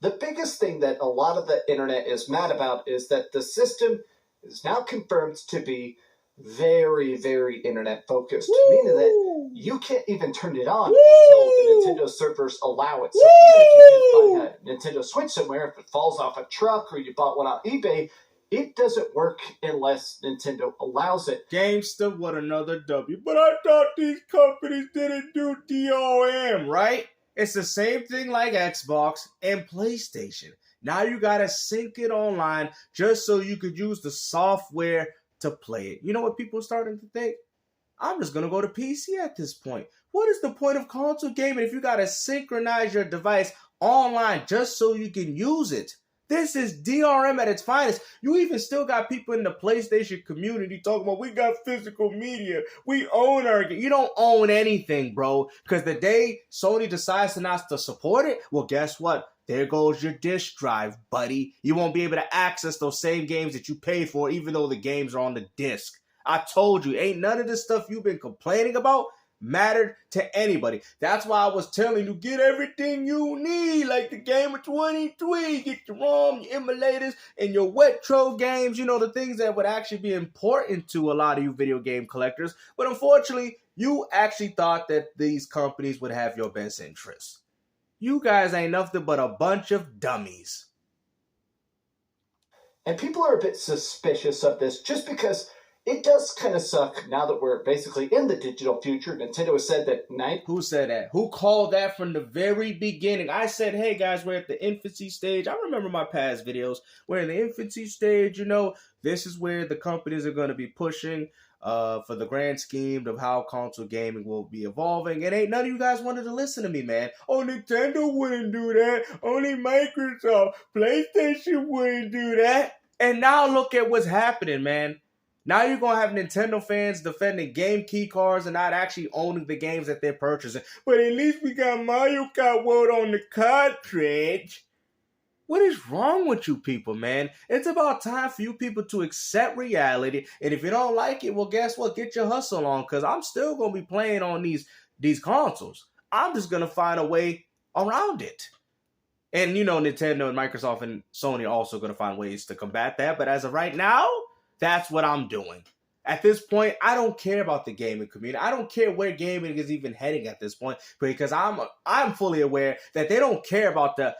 The biggest thing that a lot of the internet is mad about is that the system is now confirmed to be very, very internet focused, meaning that you can't even turn it on until the Nintendo servers allow it. So even if you did buy a Nintendo Switch somewhere, if it falls off a truck or you bought one on eBay, it doesn't work unless Nintendo allows it. Gamester with another W. But I thought these companies didn't do DRM, right? It's the same thing like Xbox and PlayStation. Now you gotta sync it online just so you could use the software to play it. You know what people are starting to think? I'm just gonna go to PC at this point. What is the point of console gaming if you gotta synchronize your device online just so you can use it? This is DRM at its finest. You even still got people in the PlayStation community talking about, we got physical media. We own our game. You don't own anything, bro. Because the day Sony decides to not to support it, well, guess what? There goes your disk drive, buddy. You won't be able to access those same games that you paid for, even though the games are on the disc. I told you, ain't none of this stuff you've been complaining about mattered to anybody. That's why I was telling you, get everything you need, like the game of 23. Get your ROM, your emulators, and your retro games. You know, the things that would actually be important to a lot of you video game collectors. But unfortunately, you actually thought that these companies would have your best interests. You guys ain't nothing but a bunch of dummies. And people are a bit suspicious of this just because it does kind of suck now that we're basically in the digital future. Nintendo has said that Who said that? Who called that from the very beginning? I said, hey guys, we're at the infancy stage. I remember my past videos. We're in the infancy stage, you know. This is where the companies are going to be pushing for the grand scheme of how console gaming will be evolving. And ain't none of you guys wanted to listen to me, man. Oh, Nintendo wouldn't do that. Only Microsoft. PlayStation wouldn't do that. And now look at what's happening, man. Now you're going to have Nintendo fans defending game key cards and not actually owning the games that they're purchasing. But at least we got Mario Kart World on the cartridge. What is wrong with you people, man? It's about time for you people to accept reality. And if you don't like it, well, guess what? Get your hustle on, because I'm still going to be playing on these consoles. I'm just going to find a way around it. And, you know, Nintendo and Microsoft and Sony are also going to find ways to combat that. But as of right now, that's what I'm doing. At this point, I don't care about the gaming community. I don't care where gaming is even heading at this point, because I'm fully aware that they don't care about the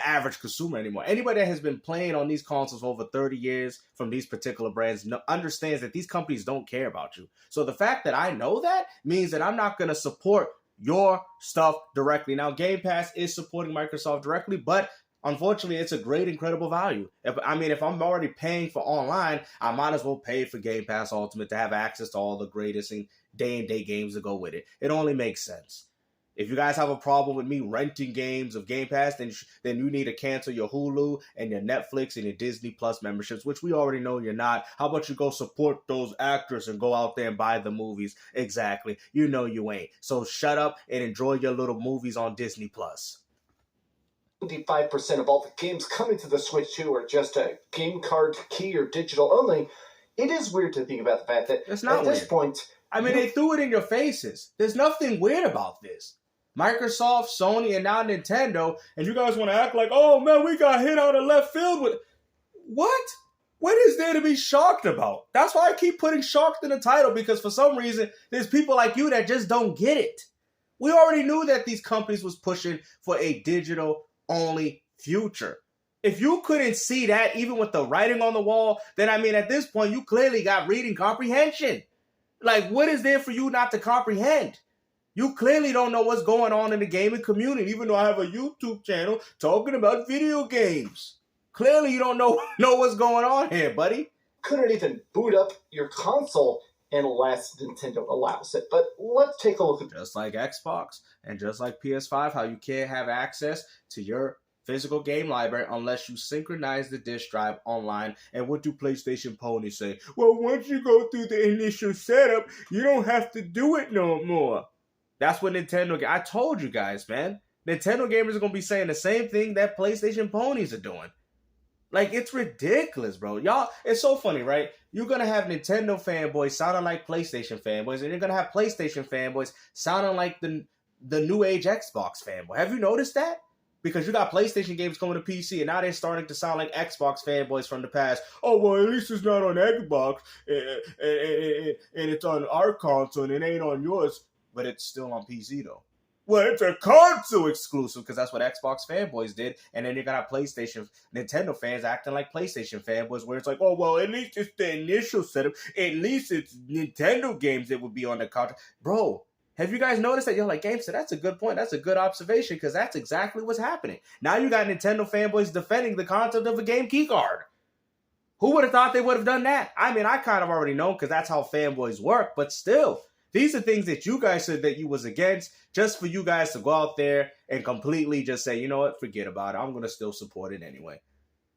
average consumer anymore. Anybody that has been playing on these consoles for over 30 years from these particular brands understands that these companies don't care about you. So the fact that I know that means that I'm not going to support your stuff directly. Now, Game Pass is supporting Microsoft directly, but unfortunately, it's a great, incredible value. If I'm already paying for online, I might as well pay for Game Pass Ultimate to have access to all the greatest and day-and-date games to go with it. It only makes sense. If you guys have a problem with me renting games of Game Pass, then you need to cancel your Hulu and your Netflix and your Disney Plus memberships, which we already know you're not. How about you go support those actors and go out there and buy the movies? Exactly. You know you ain't. So shut up and enjoy your little movies on Disney Plus. 25% of all the games coming to the Switch 2 are just a game card key or digital only. It is weird to think about the fact that at this point... they threw it in your faces. There's nothing weird about this. Microsoft, Sony, and now Nintendo, and you guys want to act like, oh man, we got hit out of left field with... What? What is there to be shocked about? That's why I keep putting shocked in the title, because for some reason, there's people like you that just don't get it. We already knew that these companies was pushing for a digital-only future. If you couldn't see that, even with the writing on the wall, then at this point, you clearly got reading comprehension. Like, what is there for you not to comprehend? You clearly don't know what's going on in the gaming community, even though I have a YouTube channel talking about video games. Clearly you don't know what's going on here, buddy. Couldn't even boot up your console unless Nintendo allows it. But let's take a look at... Just like Xbox and just like PS5, how you can't have access to your physical game library unless you synchronize the disk drive online. And what do PlayStation ponies say? Well, once you go through the initial setup, you don't have to do it no more. That's what Nintendo... I told you guys, man. Nintendo gamers are going to be saying the same thing that PlayStation ponies are doing. Like, it's ridiculous, bro. Y'all, it's so funny, right? You're going to have Nintendo fanboys sounding like PlayStation fanboys, and you're going to have PlayStation fanboys sounding like the new age Xbox fanboy. Have you noticed that? Because you got PlayStation games coming to PC, and now they're starting to sound like Xbox fanboys from the past. Oh, well, at least it's not on Xbox, and it's on our console, and it ain't on yours, but it's still on PC, though. Well, it's a console exclusive, because that's what Xbox fanboys did, and then you're going to have PlayStation, Nintendo fans acting like PlayStation fanboys, where it's like, oh, well, at least it's the initial setup. At least it's Nintendo games that would be on the console. Bro, have you guys noticed that? You're like, GameStop, that's a good point. That's a good observation, because that's exactly what's happening. Now you got Nintendo fanboys defending the concept of a game keycard. Who would have thought they would have done that? I mean, I kind of already know, because that's how fanboys work, but still, these are things that you guys said that you was against, just for you guys to go out there and completely just say, you know what, forget about it. I'm going to still support it anyway.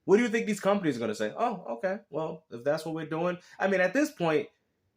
What do you think these companies are going to say? Oh, okay, well, if that's what we're doing. I mean, at this point,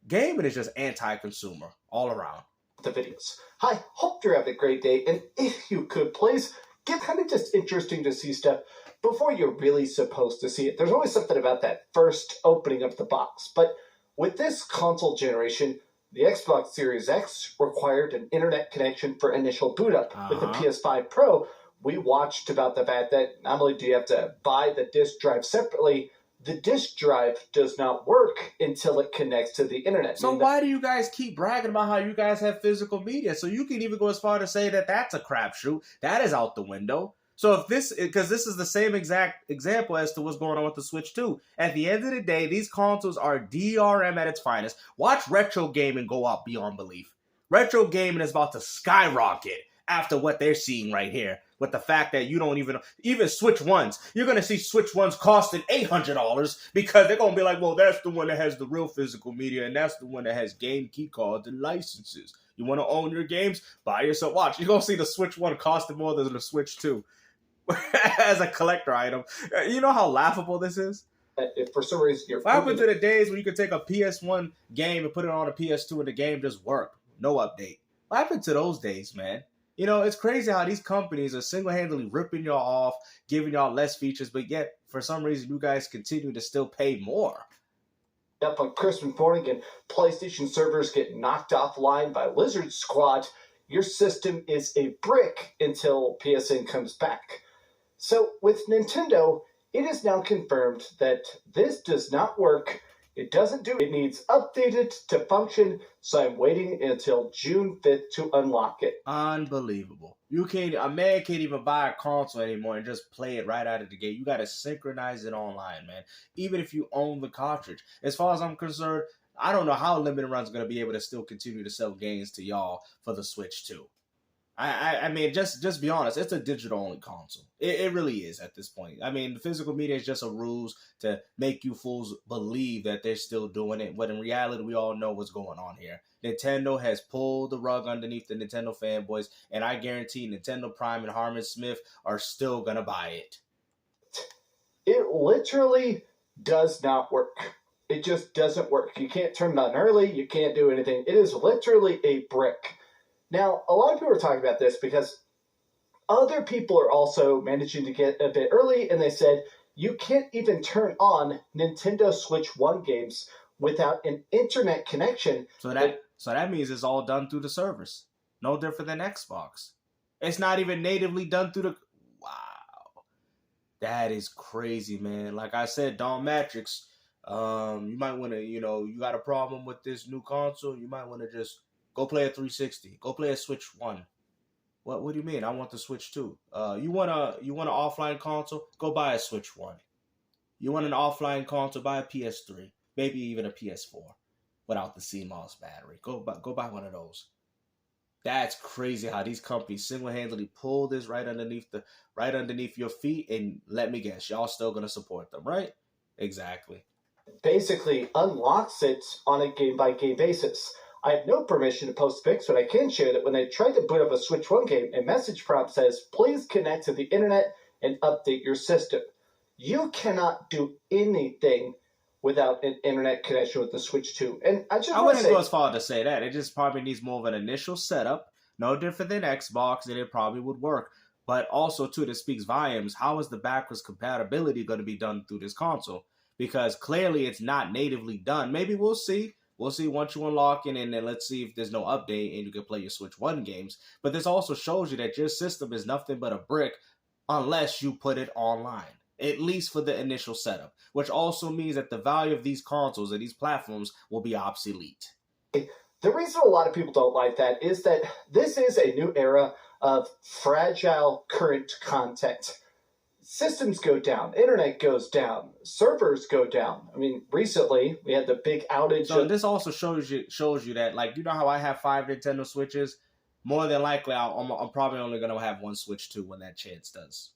gaming is just anti-consumer all around. The videos. Hi, hope you're having a great day, and if you could please, get kind of just interesting to see stuff before you're really supposed to see it. There's always something about that first opening of the box, but with this console generation, the Xbox Series X required an internet connection for initial boot up. With the PS5 Pro, we watched about the fact that not only do you have to buy the disk drive separately, the disk drive does not work until it connects to the internet. So why do you guys keep bragging about how you guys have physical media? So you can even go as far to say that that's a crapshoot. That is out the window. So if this, because this is the same exact example as to what's going on with the Switch 2. At the end of the day, these consoles are DRM at its finest. Watch retro gaming go up beyond belief. Retro gaming is about to skyrocket after what they're seeing right here. With the fact that you don't even Switch 1s, you're going to see Switch 1s costing $800 because they're going to be like, well, that's the one that has the real physical media, and that's the one that has game key cards and licenses. You want to own your games? Buy yourself. Watch, you're going to see the Switch 1 costing more than the Switch 2 as a collector item. You know how laughable this is? If for some reason you're... What happened to the days when you could take a PS1 game and put it on a PS2 and the game just worked? No update. What happened to those days, man? You know, it's crazy how these companies are single-handedly ripping y'all off, giving y'all less features, but yet, for some reason, you guys continue to still pay more. Up on Christmas morning and PlayStation servers get knocked offline by Lizard Squad, your system is a brick until PSN comes back. So, with Nintendo, it is now confirmed that this does not work. It doesn't do it. It needs updated to function, so I'm waiting until June 5th to unlock it. Unbelievable. A man can't even buy a console anymore and just play it right out of the gate. You got to synchronize it online, man. Even if you own the cartridge. As far as I'm concerned, I don't know how Limited Run's going to be able to still continue to sell games to y'all for the Switch 2. I mean, just be honest. It's a digital-only console. It really is at this point. I mean, the physical media is just a ruse to make you fools believe that they're still doing it. But in reality, we all know what's going on here. Nintendo has pulled the rug underneath the Nintendo fanboys, and I guarantee Nintendo Prime and Harmon Smith are still going to buy it. It literally does not work. It just doesn't work. You can't turn it on early. You can't do anything. It is literally a brick. Now, a lot of people are talking about this because other people are also managing to get a bit early, and they said you can't even turn on Nintendo Switch 1 games without an internet connection. So that means it's all done through the servers. No different than Xbox. It's not even natively done through the... Wow. That is crazy, man. Like I said, Don Matrix, you might want to, you got a problem with this new console, you might want to just... Go play a 360. Go play a Switch 1. What do you mean? I want the Switch 2. You want an offline console? Go buy a Switch 1. You want an offline console? Buy a PS3. Maybe even a PS4 without the CMOS battery. Go buy one of those. That's crazy how these companies single-handedly pull this right underneath your feet, and let me guess, y'all still gonna support them, right? Exactly. Basically unlocks it on a game-by-game basis. I have no permission to post pics, but I can share that when they tried to boot up a Switch 1 game, a message prompt says, please connect to the internet and update your system. You cannot do anything without an internet connection with the Switch 2. And I wouldn't go as far to say that. It just probably needs more of an initial setup, no different than Xbox, and it probably would work. But also, too, this speaks volumes. How is the backwards compatibility going to be done through this console? Because clearly it's not natively done. Maybe we'll see. We'll see once you unlock it, and then let's see if there's no update and you can play your Switch 1 games. But this also shows you that your system is nothing but a brick unless you put it online, at least for the initial setup, which also means that the value of these consoles and these platforms will be obsolete. The reason a lot of people don't like that is that this is a new era of fragile current content. Systems go down, internet goes down, servers go down. I mean, recently we had the big outage. So this also shows you that, like, you know how I have 5 Nintendo Switches? More than likely, I'm probably only going to have one Switch too when that chance does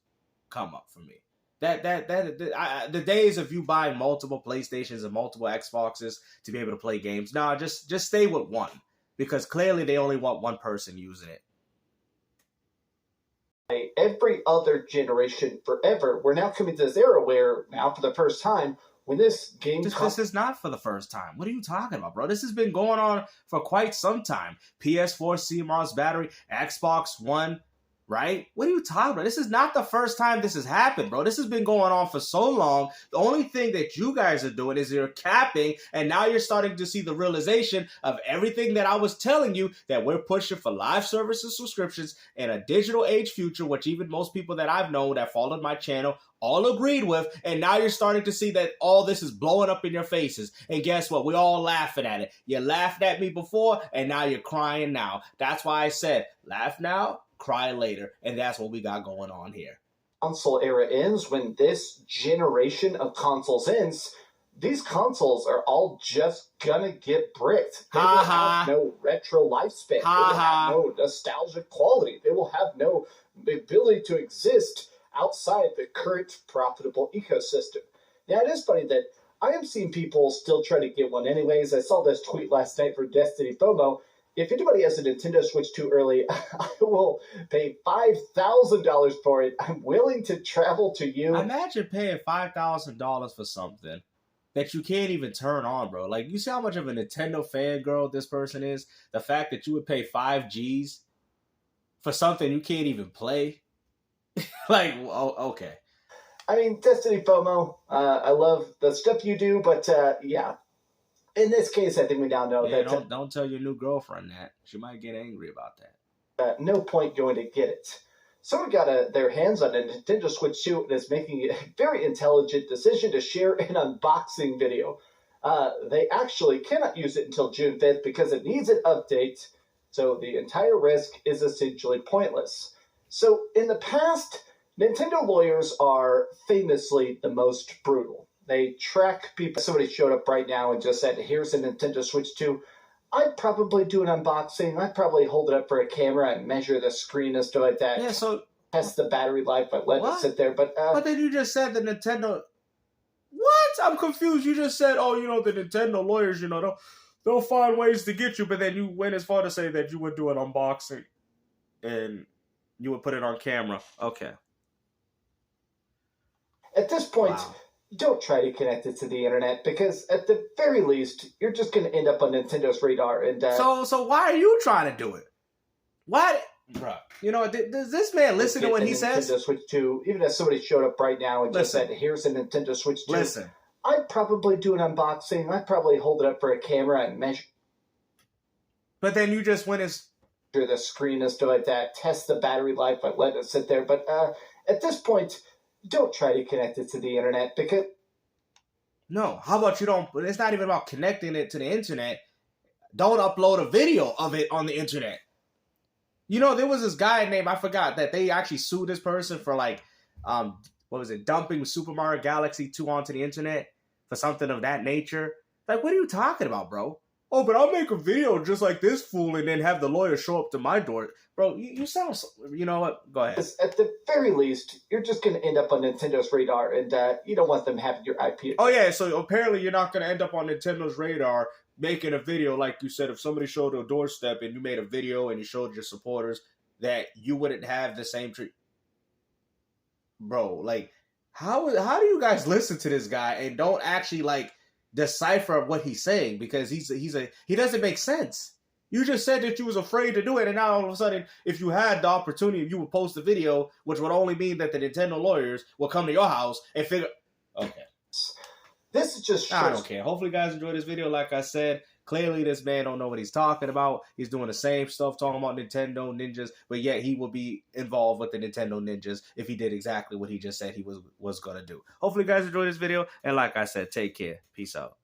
come up for me. The days of you buying multiple PlayStations and multiple Xboxes to be able to play games, no, just stay with one, because clearly they only want one person using it. Every other generation forever, we're now coming to this era where now for the first time, when this game this is not for the first time. What are you talking about, bro? This has been going on for quite some time. PS4 CMOS battery, Xbox One, right? What are you talking about? This is not the first time this has happened, bro. This has been going on for so long. The only thing that you guys are doing is you're capping, and now you're starting to see the realization of everything that I was telling you, that we're pushing for live services subscriptions in a digital age future, which even most people that I've known that followed my channel all agreed with, and now you're starting to see that all this is blowing up in your faces. And guess what? We're all laughing at it. You laughed at me before, and now you're crying now. That's why I said, laugh now, cry later, and that's what we got going on here. Console era ends, when this generation of consoles ends, these consoles are all just gonna get bricked. They will have no retro lifespan. They will have no nostalgic quality. They will have no ability to exist outside the current profitable ecosystem. Now, it is funny that I am seeing people still try to get one anyways. I saw this tweet last night for Destiny FOMO. If anybody has a Nintendo Switch too early, I will pay $5,000 for it. I'm willing to travel to you. Imagine paying $5,000 for something that you can't even turn on, bro. Like, you see how much of a Nintendo fangirl this person is? The fact that you would pay 5 G's for something you can't even play? Like, okay. I mean, Destiny FOMO, I love the stuff you do, but yeah. In this case, I think we now know that... Don't tell your new girlfriend that. She might get angry about that. No point going to get it. Someone got their hands on a Nintendo Switch 2 and is making a very intelligent decision to share an unboxing video. They actually cannot use it until June 5th because it needs an update, so the entire risk is essentially pointless. So, in the past, Nintendo lawyers are famously the most brutal. They track people. Somebody showed up right now and just said, here's a Nintendo Switch 2. I'd probably do an unboxing. I'd probably hold it up for a camera and measure the screen and stuff like that. Yeah, so... test the battery life, but let it sit there. But then you just said the Nintendo... What? I'm confused. You just said, the Nintendo lawyers, they'll find ways to get you, but then you went as far to say that you would do an unboxing and you would put it on camera. Okay. At this point... Wow. Don't try to connect it to the internet, because at the very least, you're just going to end up on Nintendo's radar. And So why are you trying to do it? Why, bro? Does this man listen to what he says? Nintendo Switch 2, even if somebody showed up right now and just said, here's a Nintendo Switch 2. Listen. I'd probably do an unboxing. I'd probably hold it up for a camera and measure. But then you just went as... the screen and stuff like that, test the battery life, but let it sit there. But at this point... Don't try to connect it to the internet, because... No, how about you don't... It's not even about connecting it to the internet. Don't upload a video of it on the internet. There was this guy named... I forgot that they actually sued this person for, dumping Super Mario Galaxy 2 onto the internet for something of that nature. Like, what are you talking about, bro? Oh, but I'll make a video just like this fool and then have the lawyer show up to my door. Bro, you sound... You know what? Go ahead. At the very least, you're just going to end up on Nintendo's radar, and you don't want them having your IP. Oh, yeah, so apparently you're not going to end up on Nintendo's radar making a video, like you said, if somebody showed a doorstep and you made a video and you showed your supporters that you wouldn't have the same treat. Bro, like, how do you guys listen to this guy and don't actually, decipher what he's saying, because he doesn't make sense. You just said that you was afraid to do it, and now all of a sudden, if you had the opportunity, you would post a video, which would only mean that the Nintendo lawyers will come to your house and figure... Okay. This is just... I don't care. Hopefully you guys enjoyed this video. Like I said, Clearly, this man don't know what he's talking about. He's doing the same stuff, talking about Nintendo ninjas, but yet he will be involved with the Nintendo ninjas if he did exactly what he just said he was going to do. Hopefully, you guys enjoyed this video, and like I said, take care. Peace out.